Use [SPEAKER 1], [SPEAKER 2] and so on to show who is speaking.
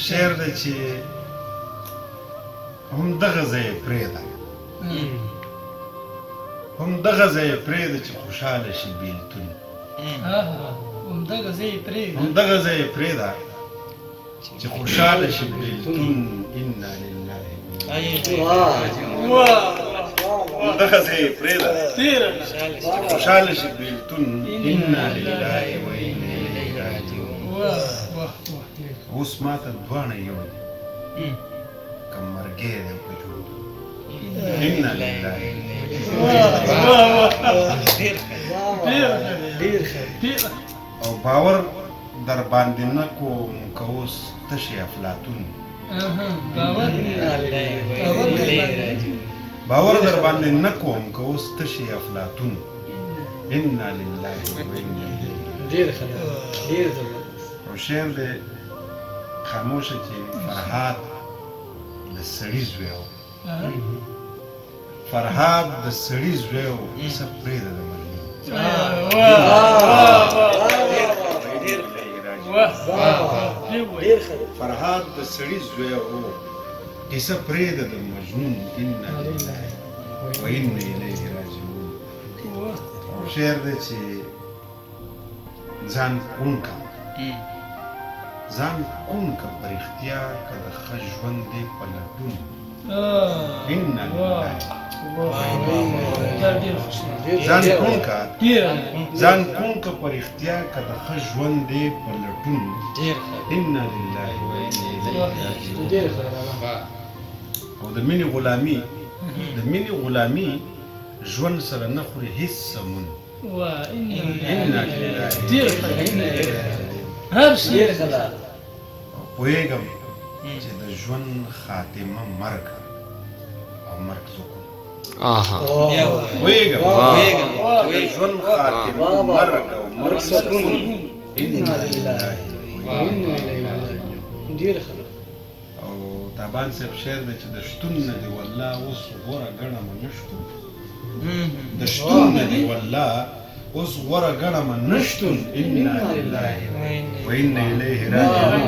[SPEAKER 1] شعر دی چې همدغه ځای یې پرېږده همدغه ځای یې پرېږده چې خوشحاله شي بېلتون
[SPEAKER 2] همدغه ځای یې پرېږده
[SPEAKER 1] همدغه ځای یې پرېږده چې خوشحاله شي بېلتون انا لله همدغه ځای یې پرېږده چې خوشحاله شي بېلتون انا لله و انا الیه راجعون اوس ماته دواړه یو دي که مرګی دی او که ژوند انا لله او باور در باندې نه کوم که اوس تشې افلاطون باور در باندې نه کوم که اوس تشې افلاطون انا لله و انا الیه او شعر دی خاموشه چې فرهاد د سړي زوی و فرهاد د سړي زوی و څه پرېږده د مجنون فرهاد د سړي زوی و کیسه پرېږده د مجنون انا لله و انا الیه راجعون او شعر دی چې ځان کوڼ کړه ځان کوڼ که په رښتیا که د ښه ژوند دی په لټون انا لله ځان کوڼ که ځان کوڼ که په رښتیا که د ښه ژوند دی په لټون انا لله و انا الیه راجعون او د مینې غلامي د مینې غلامي ژوند سره نه خوري هېڅ سمون انا لله
[SPEAKER 2] هر شي
[SPEAKER 1] پوهېږم چې د ژوند خاتمه مرګ او مرګ سکون پوهېږم چې د ژوند خاتمه مرګ او مرګ سکون انا لله او تابان صاحب شعر دی چې د شتون نه دې والله اوس غوره ګڼمه نه شتون د شتون نه دې والله اوس غوره ګڼمه نه شتون انا لله و انا الیه راجعون